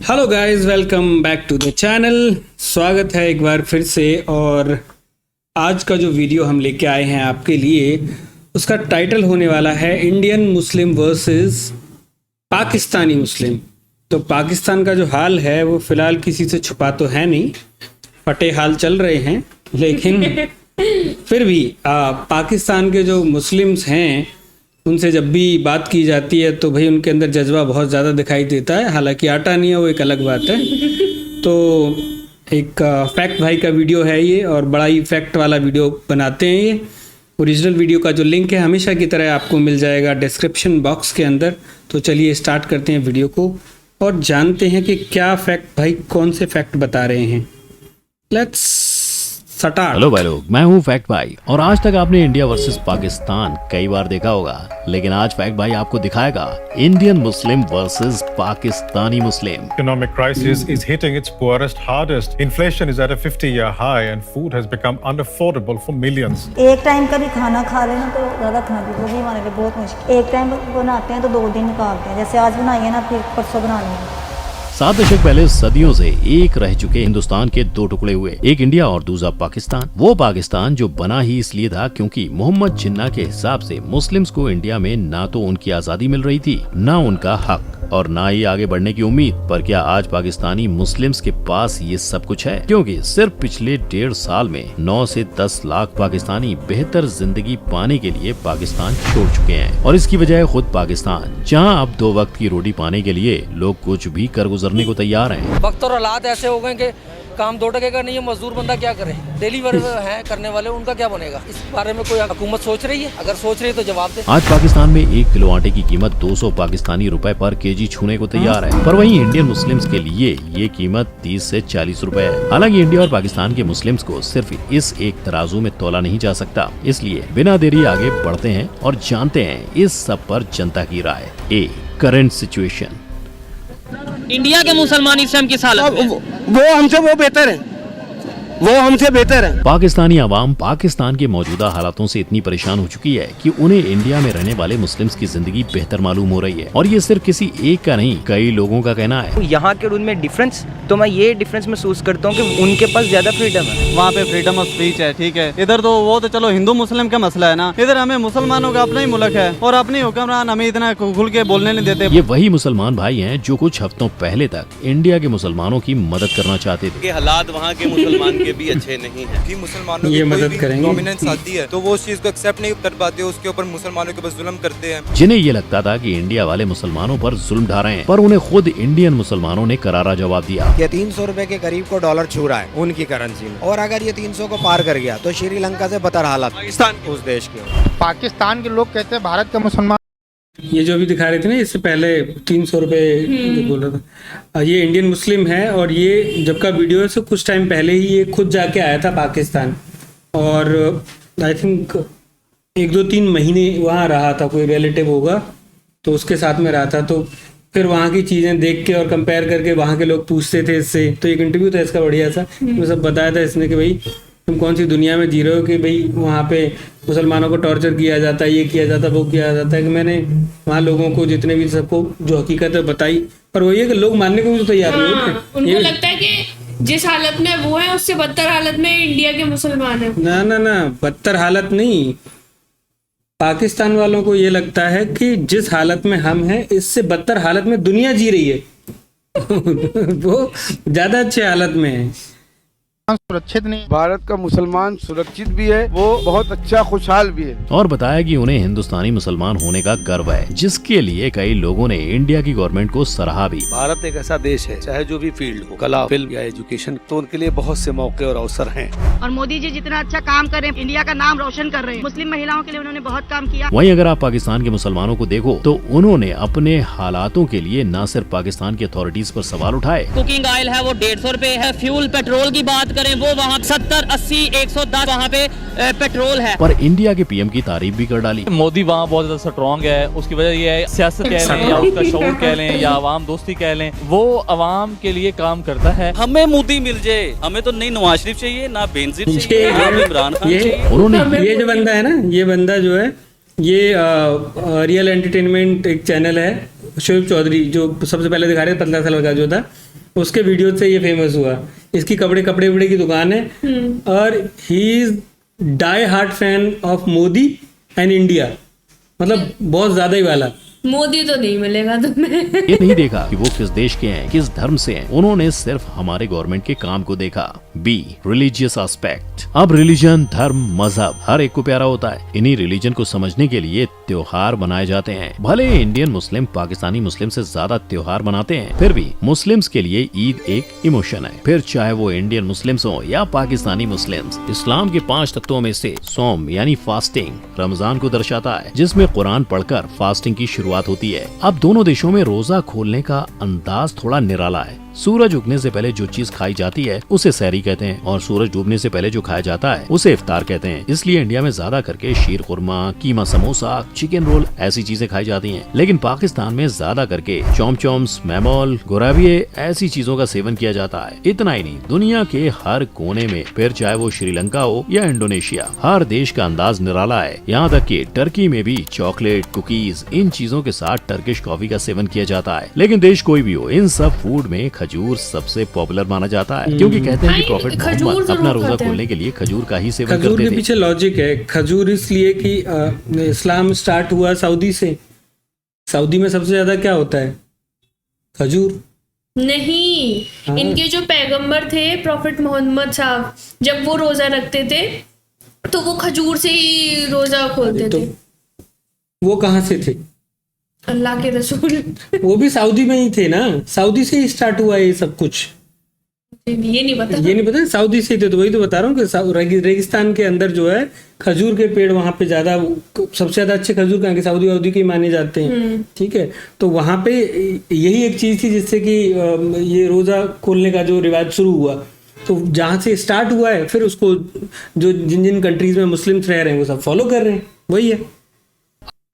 Hello guys, welcome back to the channel. स्वागत है एक बार फिर से। और आज का जो वीडियो हम लेके आए हैं आपके लिए, उसका टाइटल होने वाला है इंडियन मुस्लिम वर्सेस पाकिस्तानी मुस्लिम। तो पाकिस्तान का जो हाल है वो फ़िलहाल किसी से छुपा तो है नहीं, फटे हाल चल रहे हैं, लेकिन फिर भी पाकिस्तान के जो मुस्लिम्स हैं उनसे जब भी बात की जाती है तो भाई उनके अंदर जज्बा बहुत ज़्यादा दिखाई देता है। हालांकि आटा नहीं है, वो एक अलग बात है। तो एक फैक्ट भाई का वीडियो है ये, और बड़ा ही फैक्ट वाला वीडियो बनाते हैं ये। ओरिजिनल वीडियो का जो लिंक है हमेशा की तरह आपको मिल जाएगा डिस्क्रिप्शन बॉक्स के अंदर। तो चलिए स्टार्ट करते हैं वीडियो को और जानते हैं कि क्या फैक्ट भाई कौन से फैक्ट बता रहे हैं। Let's start. हेलो भाई लोग, मैं हूँ फैक्ट भाई। और आज तक आपने इंडिया वर्सेस पाकिस्तान कई बार देखा होगा, लेकिन आज फैक्ट भाई आपको दिखाएगा Indian Muslim versus Pakistani Muslim. Economic crisis is hitting its poorest hardest. Inflation is at a 50-year high and food has become unaffordable for millions. एक टाइम का भी खाना खा लेना तो ज़्यादा खाना भी वो भी हमारे लिए बहुत मुश्किल। एक टाइम बनाते हैं तो 2 दिन निकालते हैं, जैसे आज बनाई है ना फिर परसों बनानी है। 7 दशक पहले सदियों से एक रह चुके हिंदुस्तान के 2 टुकड़े हुए, एक इंडिया और दूसरा पाकिस्तान। वो पाकिस्तान जो बना ही इसलिए था क्योंकि मोहम्मद जिन्ना के हिसाब से मुस्लिम्स को इंडिया में ना तो उनकी आजादी मिल रही थी, ना उनका हक और ना ही आगे बढ़ने की उम्मीद। पर क्या आज पाकिस्तानी मुस्लिम्स के पास ये सब कुछ है? क्योंकि सिर्फ पिछले 1.5 साल में 9 से 10 लाख पाकिस्तानी बेहतर जिंदगी पाने के लिए पाकिस्तान छोड़ चुके हैं, और इसकी वजह खुद पाकिस्तान, जहां अब 2 वक्त की रोटी पाने के लिए लोग कुछ भी कर गुजरने को तैयार हैं। वक्त और हालात ऐसे हो गए कि काम 2 टके का नहीं है, मजदूर बंदा क्या करे, डेली वर्क है करने वाले, उनका क्या बनेगा? इस बारे में कोई हुकूमत सोच रही है? अगर सोच रही है तो जवाब दे। आज पाकिस्तान में 1 किलो आटे की कीमत 200 पाकिस्तानी रुपए पर केजी छूने को तैयार है, पर वहीं इंडियन मुस्लिम्स के लिए ये कीमत 30 से 40 रुपए है। हालांकि इंडिया और पाकिस्तान के मुस्लिम्स को सिर्फ इस एक तराजू में तोला नहीं जा सकता, इसलिए बिना देरी आगे बढ़ते हैं और जानते हैं इस सब पर जनता की राय। ए करंट सिचुएशन। इंडिया के मुसलमान इस टाइम किस हालत में? वो हमसे वो बेहतर है, वो हमसे बेहतर है। पाकिस्तानी आवाम पाकिस्तान के मौजूदा हालातों से इतनी परेशान हो चुकी है कि उन्हें इंडिया में रहने वाले मुस्लिम्स की जिंदगी बेहतर मालूम हो रही है, और ये सिर्फ किसी एक का नहीं, कई लोगों का कहना है। यहाँ के और उनमें डिफरेंस, तो मैं ये डिफरेंस महसूस करता हूँ कि उनके पास ज्यादा फ्रीडम है। वहाँ पे फ्रीडम ऑफ स्पीच है, ठीक है। इधर तो वो तो चलो हिंदू मुस्लिम का मसला है ना, इधर हमें मुसलमानों का अपना ही मुल्क है और अपनी हुक्मरान हमें इतना खुल के बोलने नहीं देते। ये वही मुसलमान भाई हैं जो कुछ हफ्तों पहले तक इंडिया के मुसलमानों की मदद करना चाहते थे। हालात वहाँ के मुसलमान के भी अच्छे नहीं है कि मुसलमानों ये की मदद कोई करेंगे। डोमिनेंस आती है तो वो उस चीज को एक्सेप्ट नहीं कर पाते, उसके ऊपर मुसलमानों के ऊपर जुल्म करते हैं। जिन्हें ये लगता था कि इंडिया वाले मुसलमानों पर जुल्म ढा रहे हैं, पर उन्हें खुद इंडियन मुसलमानों ने करारा जवाब दिया। ये 300 रुपए के करीब को डॉलर छू रहा है उनकी करेंसी में, और अगर ये 300 को पार कर गया तो श्रीलंका से बदतर हालत पाकिस्तान उस देश के। पाकिस्तान के लोग कहते हैं भारत का मुसलमान। ये जो अभी दिखा रहे थे ना, इससे पहले 300 रुपये बोल रहा था, ये इंडियन मुस्लिम है। और ये जब का वीडियो है, सो कुछ टाइम पहले ही ये खुद जाके आया था पाकिस्तान, और आई थिंक 1-2-3 महीने वहाँ रहा था। कोई रिलेटिव होगा तो उसके साथ में रहा था। तो फिर वहाँ की चीज़ें देख के और कंपेयर करके वहाँ के लोग पूछते थे इससे। तो एक इंटरव्यू था इसका बढ़िया सा, वो सब बताया था इसने कि भाई तुम कौन सी दुनिया में जी रहे हो कि भाई वहाँ पे मुसलमानों को टॉर्चर किया जाता है, ये किया जाता है, वो किया जाता है। कि मैंने वहाँ लोगों को जितने भी सबको जो हकीकत है बताई, पर वही है कि लोग मानने को भी तो तैयार नहीं होते। उनको लगता है कि जिस हालत में वो है उससे बदतर हालत में इंडिया के मुसलमान है। ना ना ना, बदतर हालत नहीं। पाकिस्तान वालों को ये लगता है कि जिस हालत में हम हैं इससे बदतर हालत में दुनिया जी रही है। वो ज्यादा अच्छे हालत में है। सुरक्षित नहीं, भारत का मुसलमान सुरक्षित भी है, वो बहुत अच्छा खुशहाल भी है। और बताया कि उन्हें हिंदुस्तानी मुसलमान होने का गर्व है, जिसके लिए कई लोगों ने इंडिया की गवर्नमेंट को सराहा भी। भारत एक ऐसा देश है, चाहे जो भी फील्ड हो, कला, फिल्म या एजुकेशन, तो उनके लिए बहुत से मौके और अवसर हैं। और मोदी जी जितना अच्छा काम कर रहे हैं, इंडिया का नाम रोशन कर रहे हैं। मुस्लिम महिलाओं के लिए उन्होंने बहुत काम किया। वहीं अगर आप पाकिस्तान के मुसलमानों को देखो तो उन्होंने अपने हालातों के लिए न सिर्फ पाकिस्तान की अथॉरिटीज पर सवाल उठाए। कुकिंग ऑयल है वो 150 रुपए है, फ्यूल पेट्रोल की बात करें वो वहाँ 70, 80, 110 वहाँ पे पेट्रोल है, पर इंडिया के पीएम की तारीफ भी कर डाली। मोदी वहाँ बहुत ज्यादा स्ट्रॉन्ग है, उसकी वजह ये है, सियासत कह लें या उसका शऊर कह लें या अवाम दोस्ती कह लें, वो अवाम के लिए काम करता है। हमें मोदी मिल जाए, हमें तो नहीं नवाज शरीफ चाहिए, ना बेनजीर चाहिए, ना इमरान खान चाहिए। उन्होंने ये जो बंदा है ना, ये बंदा जो है, ये रियल एंटरटेनमेंट एक चैनल है, शोएब चौधरी जो सबसे पहले दिखा रहे थे 15 साल का जो था, उसके वीडियो से ये फेमस हुआ। इसकी कपड़े की दुकान है और he is die hard fan of Modi and India, मतलब बहुत ज्यादा ही वाला। मोदी तो नहीं मिलेगा तुम्हें। ये नहीं देखा कि वो किस देश के हैं, किस धर्म से हैं, उन्होंने सिर्फ हमारे गवर्नमेंट के काम को देखा। B, religious aspect. अब रिलीजन, धर्म, मजहब हर एक को प्यारा होता है। इन्हीं रिलीजन को समझने के लिए त्योहार बनाए जाते हैं। भले इंडियन मुस्लिम पाकिस्तानी मुस्लिम से ज्यादा त्योहार मनाते हैं, फिर भी मुस्लिम्स के लिए ईद एक इमोशन है। फिर चाहे वो इंडियन मुस्लिम्स हो या पाकिस्तानी मुस्लिम्स। इस्लाम के 5 तत्वों में से सोम यानी फास्टिंग रमजान को दर्शाता है, जिसमें कुरान पढ़कर फास्टिंग की शुरुआत होती है। अब दोनों देशों में रोजा खोलने का अंदाज थोड़ा निराला है। सूरज उगने से पहले जो चीज खाई जाती है उसे सहरी कहते हैं और सूरज डूबने से पहले जो खाया जाता है उसे इफ्तार कहते हैं। इसलिए इंडिया में ज्यादा करके शीर खुरमा, कीमा समोसा, चिकन रोल ऐसी चीजें खाई जाती हैं। लेकिन पाकिस्तान में ज्यादा करके चौमचौम्स, मैमोल, गोराबिये ऐसी चीजों का सेवन किया जाता है। इतना ही नहीं, दुनिया के हर कोने में, फिर चाहे वो श्रीलंका हो या इंडोनेशिया, हर देश का अंदाज निराला है। यहाँ तक कि टर्की में भी चॉकलेट, कुकीज, इन चीजों के साथ टर्किश कॉफी का सेवन किया जाता है। लेकिन देश कोई भी हो, इन सब फूड में खजूर सबसे पॉपुलर माना जाता है, क्योंकि कहते हैं कि प्रॉफिट मोहम्मद अपना रोजा खोलने के लिए खजूर का ही सेवन करते थे। खजूर के पीछे लॉजिक है। खजूर इसलिए कि इस्लाम स्टार्ट हुआ सऊदी से। सऊदी में सबसे ज्यादा क्या होता है? खजूर। नहीं, इनके जो पैगंबर थे प्रॉफिट मोहम्मद साहब, जब वो रोजा रखते थे तो वो खजूर से ही रोजा खोलते थे। वो कहाँ से थे? अल्लाह के रसूल। वो भी सऊदी में ही थे ना, सऊदी से ही स्टार्ट हुआ ये सब कुछ। ये नहीं पता सऊदी से ही थे। तो वही तो बता रहा हूँ कि रेगिस्तान के अंदर जो है खजूर के पेड़ वहाँ पे ज्यादा, सबसे ज्यादा अच्छे खजूर कहाँ के? सऊदी वऊदी के माने जाते हैं। ठीक है, तो वहाँ पे यही एक चीज थी जिससे कि ये रोजा खोलने का जो रिवाज शुरू हुआ। तो जहाँ से स्टार्ट हुआ है, फिर उसको जो जिन कंट्रीज में मुस्लिम्स रह रहे हैं वो सब फॉलो कर रहे हैं। वही है।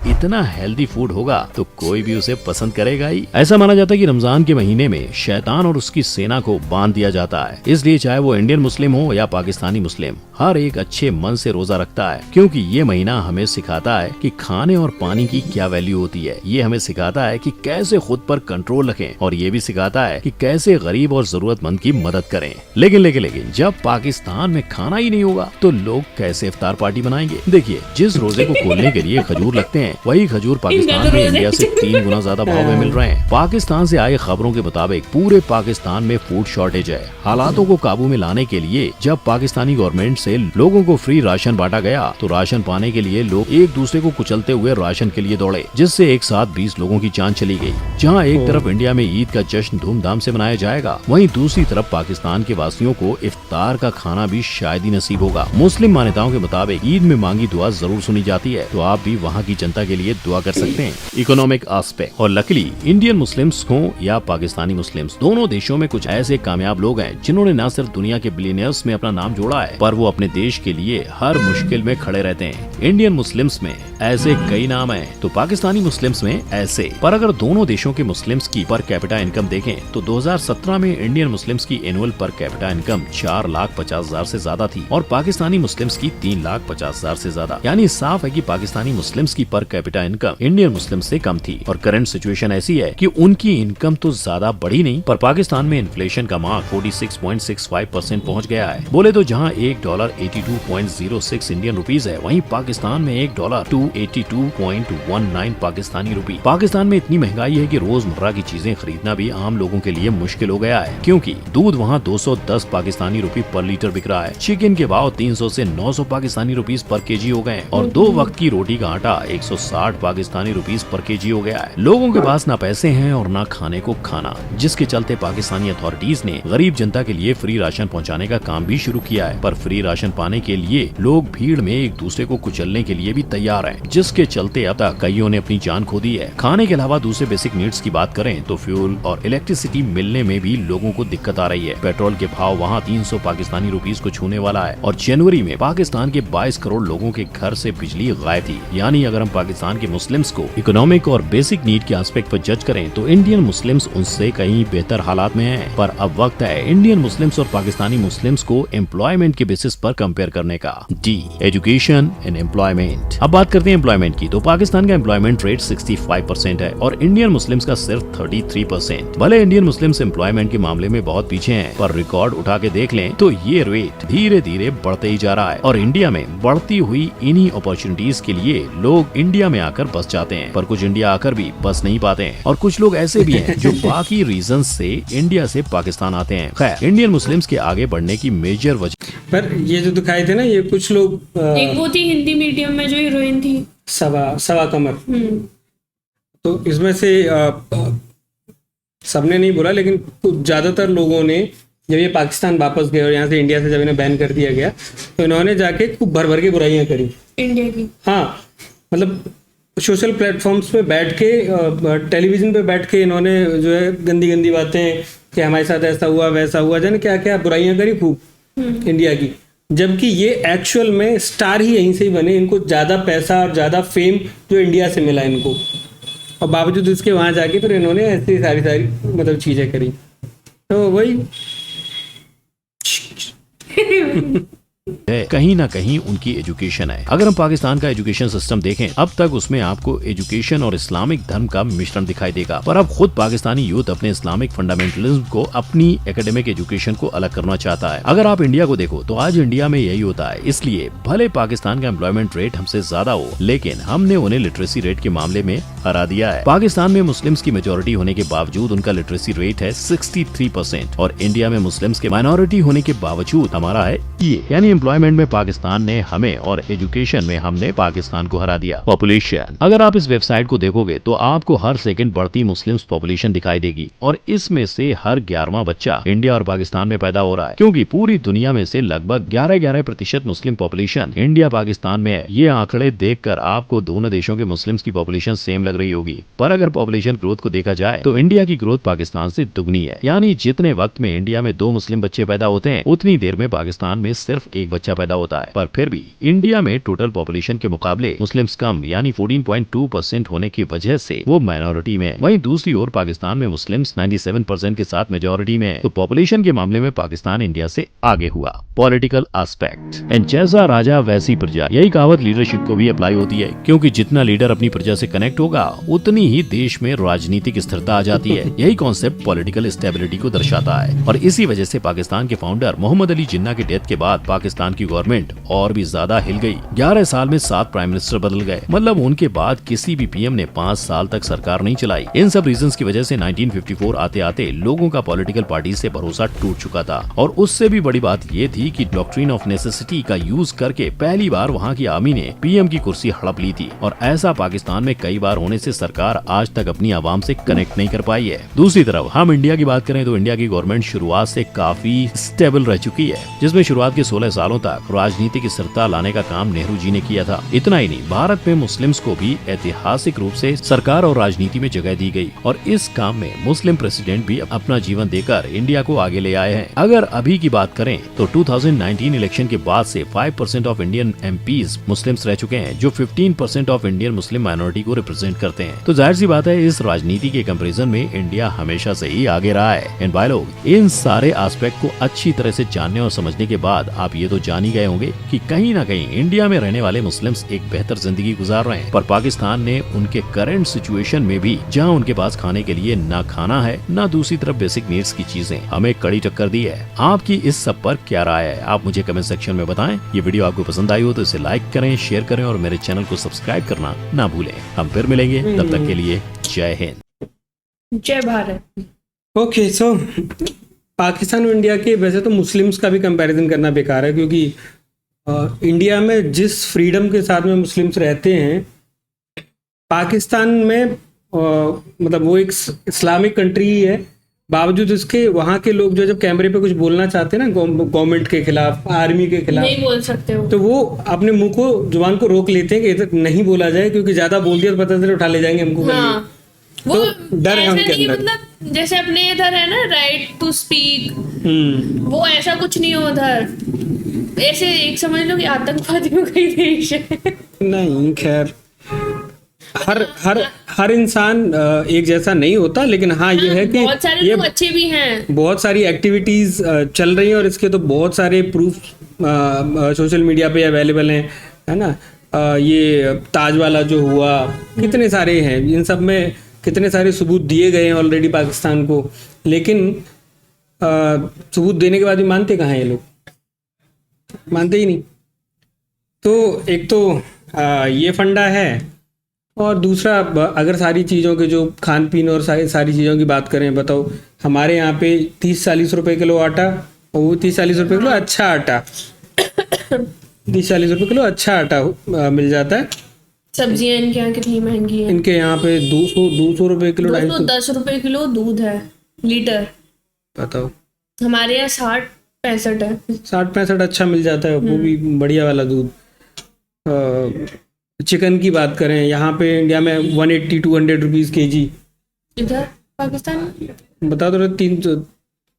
इतना हेल्दी फूड होगा तो कोई भी उसे पसंद करेगा ही। ऐसा माना जाता है कि रमजान के महीने में शैतान और उसकी सेना को बांध दिया जाता है। इसलिए चाहे वो इंडियन मुस्लिम हो या पाकिस्तानी मुस्लिम, हर एक अच्छे मन से रोजा रखता है, क्योंकि ये महीना हमें सिखाता है कि खाने और पानी की क्या वैल्यू होती है। ये हमें सिखाता है कि कैसे खुद पर कंट्रोल रखें, और ये भी सिखाता है कि कैसे गरीब और जरूरतमंद की मदद करें। लेकिन जब पाकिस्तान में खाना ही नहीं होगा तो लोग कैसे इफ्तार पार्टी बनाएंगे? देखिए, जिस रोजे को खोलने के लिए खजूर लगते हैं, वही खजूर पाकिस्तान में इंडिया से 3 गुना ज्यादा भाव में मिल रहे हैं। पाकिस्तान से आई खबरों के मुताबिक पूरे पाकिस्तान में फूड शॉर्टेज है। हालातों को काबू में लाने के लिए जब पाकिस्तानी गवर्नमेंट से लोगों को फ्री राशन बांटा गया, तो राशन पाने के लिए लोग एक दूसरे को कुचलते हुए राशन के लिए दौड़े, जिससे एक साथ 20 लोगों की जान चली गई। जहाँ एक तरफ इंडिया में ईद का जश्न धूमधाम से मनाया जाएगा, वहीं दूसरी तरफ पाकिस्तान के वासियों को इफ्तार का खाना भी शायद ही नसीब होगा। मुस्लिम मान्यताओं के मुताबिक ईद में मांगी दुआ जरूर सुनी जाती है, तो आप भी वहाँ की जनता के लिए दुआ कर सकते हैं। इकोनॉमिक एस्पेक्ट, और लकीली इंडियन मुस्लिम्स हो या पाकिस्तानी मुस्लिम्स, दोनों देशों में कुछ ऐसे कामयाब लोग हैं जिन्होंने न सिर्फ दुनिया के बिलियनियर्स में अपना नाम जोड़ा है, पर वो अपने देश के लिए हर मुश्किल में खड़े रहते हैं। इंडियन मुस्लिम्स में ऐसे कई नाम हैं, तो पाकिस्तानी मुस्लिम्स में ऐसे। पर अगर दोनों देशों के मुस्लिम्स की पर कैपिटा इनकम देखें तो 2017 में इंडियन मुस्लिम्स की एनुअल पर कैपिटा इनकम 4,50,000 से ज्यादा थी और पाकिस्तानी मुस्लिम्स की 3,50,000 से ज्यादा। यानी साफ है कि पाकिस्तानी मुस्लिम्स की per capita income Indian Muslim से कम थी। और करंट सिचुएशन ऐसी है कि उनकी इनकम तो ज्यादा बढ़ी नहीं, पर पाकिस्तान में इन्फ्लेशन का मार्क 46.65% पहुंच गया है। बोले तो जहां $1 82.06 इंडियन रुपीज है, वहीं पाकिस्तान में $1 282.19 पाकिस्तानी रुपी। पाकिस्तान में इतनी महंगाई है कि रोजमर्रा की चीजें खरीदना भी आम लोगों के लिए मुश्किल हो गया है, क्योंकि दूध वहाँ 210 पाकिस्तानी रुपी पर लीटर बिक रहा है। चिकन के भाव 300 से 900 पाकिस्तानी रुपीज पर केजी हो गए और 2 वक्त की रोटी का आटा 160 पाकिस्तानी रुपीज पर केजी हो गया है। लोगों के पास ना पैसे हैं और ना खाने को खाना, जिसके चलते पाकिस्तानी अथॉरिटीज ने गरीब जनता के लिए फ्री राशन पहुंचाने का काम भी शुरू किया है। पर फ्री राशन पाने के लिए लोग भीड़ में एक दूसरे को कुचलने के लिए भी तैयार हैं, जिसके चलते अब तक कईयों ने अपनी जान खो दी है। खाने के अलावा दूसरे बेसिक नीड्स की बात करें तो फ्यूल और इलेक्ट्रिसिटी मिलने में भी लोगों को दिक्कत आ रही है। पेट्रोल के भाव वहाँ 300 पाकिस्तानी रुपीज को छूने वाला है और जनवरी में पाकिस्तान के 22 करोड़ लोगों के घर से बिजली गायब थी। यानी अगर हम पाकिस्तान के मुस्लिम्स को इकोनॉमिक और बेसिक नीड के एस्पेक्ट पर जज करें तो इंडियन मुस्लिम्स उनसे कहीं बेहतर हालात में हैं। पर अब वक्त है इंडियन मुस्लिम्स और पाकिस्तानी मुस्लिम्स को एम्प्लॉयमेंट के बेसिस पर कंपेयर करने का। D, education and employment. अब बात करते हैं करें एम्प्लॉयमेंट की तो पाकिस्तान का एम्प्लॉयमेंट रेट 65% है और इंडियन मुस्लिम्स का सिर्फ 33%। भले इंडियन मुस्लिम्स एम्प्लॉयमेंट के मामले में बहुत पीछे हैं, पर रिकॉर्ड उठा के देख लें तो ये रेट धीरे धीरे बढ़ते ही जा रहा है और इंडिया में बढ़ती हुई इन्हीं अपॉर्चुनिटीज के लिए लोग इंडिया में आकर बस जाते हैं। पर कुछ इंडिया आकर भी बस नहीं पाते हैं और कुछ लोग ऐसे भी हैं जो बाकी रीजन से इंडिया से पाकिस्तान आते हैं। खैर, इंडियन मुस्लिम्स के आगे बढ़ने की मेजर वजह पर ये जो दिखाए थे ना, ये कुछ लोग एक वो थी हिंदी मीडियम में जो हीरोइन थी सवा कमर, तो इसमें से सबने नहीं बोला लेकिन कुछ ज्यादातर लोगों ने जब ये पाकिस्तान वापस गए और यहाँ से इंडिया से जब इन्हें बैन कर दिया गया तो इन्होंने जाके खूब भर भर के बुराइयां करी इंडिया की। हाँ, मतलब सोशल प्लेटफॉर्म्स पे बैठ के, टेलीविजन पे बैठ के इन्होंने जो है गंदी गंदी बातें कि हमारे साथ ऐसा हुआ वैसा हुआ, जाने क्या क्या बुराइयां करी खूब इंडिया की। जबकि ये एक्चुअल में स्टार ही यहीं से ही बने, इनको ज़्यादा पैसा और ज़्यादा फेम जो इंडिया से मिला इनको, और बावजूद इसके वहाँ जाके फिर इन्होंने ऐसी सारी मतलब चीज़ें करी। तो वही कहीं ना कहीं उनकी एजुकेशन है। अगर हम पाकिस्तान का एजुकेशन सिस्टम देखें, अब तक उसमें आपको एजुकेशन और इस्लामिक धर्म का मिश्रण दिखाई देगा, पर अब खुद पाकिस्तानी यूथ अपने इस्लामिक फंडामेंटलिज्म को अपनी एकेडमिक एजुकेशन को अलग करना चाहता है। अगर आप इंडिया को देखो तो आज इंडिया में यही होता है। इसलिए भले पाकिस्तान का एम्प्लॉयमेंट रेट हमसे ज्यादा हो, लेकिन हमने उन्हें लिटरेसी रेट के मामले में हरा दिया है। पाकिस्तान में मुस्लिम्स की मेजोरिटी होने के बावजूद उनका लिटरेसी रेट है 63% और इंडिया में मुस्लिम्स के माइनॉरिटी होने के बावजूद हमारा है ये, यानी एम्प्लॉयमेंट में पाकिस्तान ने हमें और एजुकेशन में हमने पाकिस्तान को हरा दिया। पॉपुलेशन, अगर आप इस वेबसाइट को देखोगे तो आपको हर सेकंड बढ़ती मुस्लिम्स पॉपुलेशन दिखाई देगी और इसमें से हर 11वां बच्चा इंडिया और पाकिस्तान में पैदा हो रहा है, क्योंकि पूरी दुनिया में से लगभग 11% मुस्लिम पॉपुलेशन इंडिया पाकिस्तान में है। ये आंकड़े देखकर आपको दोनों देशों के मुस्लिम्स की पॉपुलेशन सेम लग रही होगी, पर अगर पॉपुलेशन ग्रोथ को देखा जाए तो इंडिया की ग्रोथ पाकिस्तान से दुगनी है। यानी जितने वक्त में इंडिया में 2 मुस्लिम बच्चे पैदा होते हैं, उतनी देर में पाकिस्तान में सिर्फ 1 बच्चा पैदा होता है। पर फिर भी इंडिया में टोटल पॉपुलेशन के मुकाबले मुस्लिम्स कम, यानी 14.2% होने की वजह से वो माइनॉरिटी में। वहीं दूसरी ओर पाकिस्तान में मुस्लिम्स 97% के साथ मेजोरिटी में, तो पॉपुलेशन के मामले में पाकिस्तान इंडिया से आगे हुआ। पॉलिटिकल एस्पेक्ट, एंड जैसा राजा वैसी प्रजा, यही कहावत लीडरशिप को भी अप्लाई होती है, क्योंकि जितना लीडर अपनी प्रजा से कनेक्ट होगा उतनी ही देश में राजनीतिक स्थिरता आ जाती है। यही कॉन्सेप्ट पॉलिटिकल स्टेबिलिटी को दर्शाता है और इसी वजह से पाकिस्तान के फाउंडर मोहम्मद अली जिन्ना की डेथ के बाद पाकिस्तान की गवर्नमेंट और भी ज्यादा हिल गई। 11 साल में 7 प्राइम मिनिस्टर बदल गए, मतलब उनके बाद किसी भी पीएम ने 5 साल तक सरकार नहीं चलाई। इन सब रीजंस की वजह से 1954 आते आते लोगों का पॉलिटिकल पार्टी से भरोसा टूट चुका था और उससे भी बड़ी बात ये थी कि डॉक्ट्रिन ऑफ नेसेसिटी का यूज करके पहली बार वहाँ की आर्मी ने पीएम की कुर्सी हड़प ली थी और ऐसा पाकिस्तान में कई बार होने से सरकार आज तक अपनी आवाम से कनेक्ट नहीं कर पाई है। दूसरी तरफ हम इंडिया की बात करें तो इंडिया की गवर्नमेंट शुरुआत से काफी स्टेबल रह चुकी है, जिसमें शुरुआत के 16 सालों तक राजनीतिक स्थिरता लाने का काम नेहरू जी ने किया था। इतना ही नहीं, भारत में मुस्लिम्स को भी ऐतिहासिक रूप से सरकार और राजनीति में जगह दी गई और इस काम में मुस्लिम प्रेसिडेंट भी अपना जीवन देकर इंडिया को आगे ले आए हैं। अगर अभी की बात करें तो 2019 इलेक्शन के बाद से 5% ऑफ इंडियन एमपीज मुस्लिम्स रह चुके हैं, जो 15% ऑफ इंडियन मुस्लिम माइनॉरिटी को रिप्रेजेंट करते हैं। तो जाहिर सी बात है इस राजनीति के कंपैरिजन में इंडिया हमेशा से ही आगे रहा है। एंड भाई लोग, इन सारे एस्पेक्ट को अच्छी तरह से जानने और समझने के बाद आप ये तो जान ही गए होंगे कि कहीं ना कहीं इंडिया में रहने वाले मुस्लिम्स एक बेहतर जिंदगी गुजार रहे हैं, पर पाकिस्तान ने उनके करंट सिचुएशन में भी, जहां उनके पास खाने के लिए ना खाना है ना दूसरी तरफ बेसिक नीड्स की चीजें, हमें कड़ी टक्कर दी है। आपकी इस सब पर क्या राय है, आप मुझे कमेंट सेक्शन में बताएं। ये वीडियो आपको पसंद आई हो तो इसे लाइक करें, शेयर करें और मेरे चैनल को सब्सक्राइब करना ना भूलें। हम फिर मिलेंगे, तब तक के लिए जय हिंद, जय भारत। ओके, सो पाकिस्तान और इंडिया के वैसे तो मुस्लिम्स का भी कंपैरिजन करना बेकार है, क्योंकि इंडिया में जिस फ्रीडम के साथ में मुस्लिम्स रहते हैं, पाकिस्तान में मतलब वो एक इस्लामिक कंट्री ही है, बावजूद इसके वहाँ के लोग जो जब कैमरे पे कुछ बोलना चाहते हैं ना गवर्नमेंट के खिलाफ, आर्मी के खिलाफ, नहीं बोल सकते हो, तो वो अपने मुंह को, जुबान को रोक लेते हैं कि इधर नहीं बोला जाए, क्योंकि ज्यादा बोल दिया तो पता चले उठा ले जाएंगे हमको। हाँ, वो तो डर है उनके अंदर, मतलब जैसे अपने इधर है ना राइट टू स्पीक, वो ऐसा कुछ नहीं हो उधर। ऐसे एक समझ लो कि आतंकवादियों का ही देश है। नहीं, खैर हर इंसान एक जैसा नहीं होता, लेकिन हाँ ये है कि बहुत सारे लोग अच्छे भी हैं, बहुत सारी एक्टिविटीज चल रही हैं और इसके तो बहुत सारे प्रूफ सोशल मीडिया पे अवेलेबल हैं, है ना। ये ताज वाला जो हुआ, कितने सारे हैं, इन सब में कितने सारे सबूत दिए गए हैं ऑलरेडी पाकिस्तान को, लेकिन सबूत देने के बाद भी मानते कहाँ हैं ये लोग, मानते ही नहीं। तो एक तो ये फंडा है, और दूसरा अगर सारी चीज़ों के जो खान पीन और सारी चीज़ों की बात करें, बताओ हमारे यहाँ पे 30-40 रुपए किलो आटा, और वो 30-40 रुपए किलो अच्छा आटा 30-40 रुपए किलो अच्छा आटा मिल जाता है। सब्जियां इनके यहाँ कितनी महंगी है, इनके यहाँ पे 200 रुपए किलो, 210 रुपए किलो दूध है लीटर, बताओ। हमारे यहाँ 60-65 है। 60-65 अच्छा मिल जाता है, वो भी बढ़िया वाला दूध। चिकन की बात करें, यहाँ पे इंडिया में 180-200 रुपीज़ केजी, इधर पाकिस्तान बता दो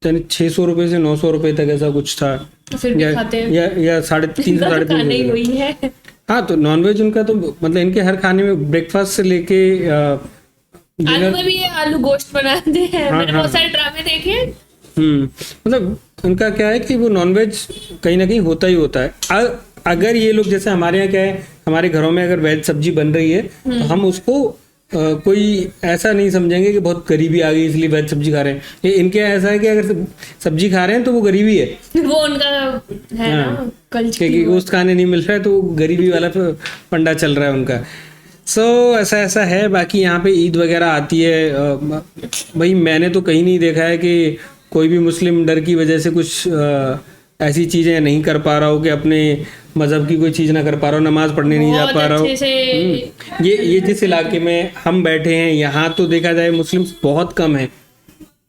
600 रुपये से 900 रुपये तक ऐसा कुछ था, तो फिर भी खाते हैं, या 350-350 वही है। हाँ, तो नॉनवेज उनका तो मतलब इनके हर खाने में ब्रेकफास्ट से लेके आलू में भी ये आलू गोश्त बनाते हैं। हाँ, मैंने बहुत सारे ड्रामे देखे। मतलब उनका क्या है कि वो नॉनवेज कहीं ना कहीं होता ही होता है। अगर ये लोग जैसे हमारे यहाँ क्या है, हमारे घरों में अगर वेज सब्जी बन रही है तो हम उसको कोई ऐसा नहीं समझेंगे कि बहुत गरीबी आ गई इसलिए वेज सब्जी खा रहे हैं। ये इनके यहाँ ऐसा है कि अगर सब्जी खा रहे हैं तो वो गरीबी है, वो उनका है ना कल्चर, क्योंकि गोश्त खाने नहीं मिल रहा है तो गरीबी वाला फंडा चल रहा है उनका। ऐसा है। बाकी यहाँ पे ईद वगैरह आती है, भाई मैंने तो कहीं नहीं देखा है कि कोई भी मुस्लिम डर की वजह से कुछ ऐसी चीज़ें नहीं कर पा रहा हो कि अपने मज़हब की कोई चीज़ ना कर पा रहा हो, नमाज पढ़ने नहीं जा पा रहा हो। ये जिस इलाके में हम बैठे हैं यहाँ तो देखा जाए मुस्लिम्स बहुत कम हैं,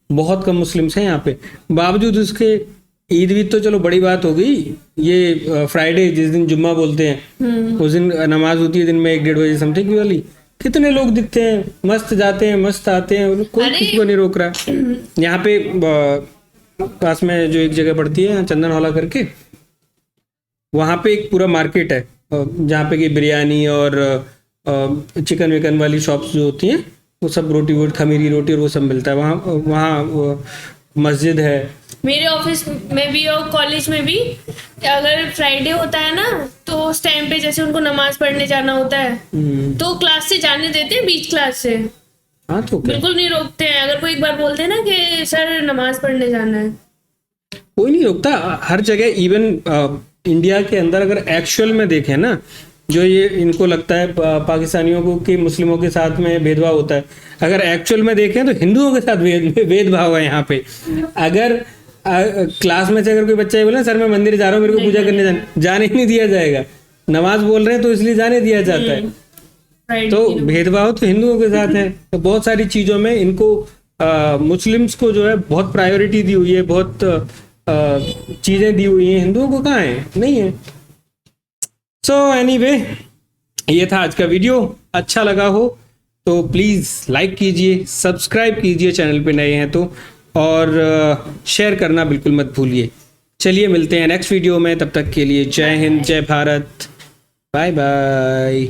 बहुत कम मुस्लिम्स हैं यहाँ पे। बावजूद उसके ईद भी तो चलो बड़ी बात हो गई, ये फ्राइडे जिस दिन जुम्मा बोलते हैं उस दिन नमाज होती है दिन में 1-1:30 बजे समथिंग वाली, कितने लोग दिखते हैं, मस्त जाते हैं मस्त आते हैं, कोई किसी को नहीं रोक रहा। यहाँ पे पास में जो एक जगह पड़ती है चंदन हौला करके, वहाँ पे एक पूरा मार्केट है जहाँ पे कि बिरयानी और चिकन विकन वाली शॉप्स जो होती हैं वो सब रोटी खमीरी रोटी और वो सब मिलता है वहाँ मस्जिद है। मेरे ऑफिस में भी और कॉलेज में भी अगर फ्राइडे होता है ना तो उस टाइम पे जैसे उनको नमाज पढ़ने जाना होता है तो क्लास से जाने देते हैं, बीच क्लास से। हाँ, तो बिल्कुल नहीं रोकते हैं। अगर कोई एक बार बोलते हैं ना कि सर नमाज पढ़ने जाना है, कोई नहीं रोकता हर जगह। इवन इंडिया के अंदर अगर एक्चुअल में देखें ना, जो ये इनको लगता है पाकिस्तानियों को कि मुस्लिमों के साथ में भेदभाव होता है, अगर एक्चुअल में देखें तो हिंदुओं के साथ भेदभाव है यहाँ पे। अगर क्लास में से अगर कोई बच्चा ये बोले सर मैं मंदिर जा रहा हूँ, मेरे को पूजा करने जाने ही नहीं दिया जाएगा, नमाज बोल रहे हैं तो इसलिए जाने दिया जाता है। तो भेदभाव तो हिंदुओं के साथ है। तो बहुत सारी चीज़ों में इनको मुस्लिम्स को जो है बहुत प्रायोरिटी दी हुई है, बहुत चीज़ें दी हुई हैं, हिंदुओं को कहाँ है, नहीं है। सो एनीवे, ये था आज का वीडियो। अच्छा लगा हो तो प्लीज़ लाइक कीजिए, सब्सक्राइब कीजिए चैनल पे नए हैं तो, और शेयर करना बिल्कुल मत भूलिए। चलिए मिलते हैं नेक्स्ट वीडियो में, तब तक के लिए जय हिंद, जय भारत, बाय बाय।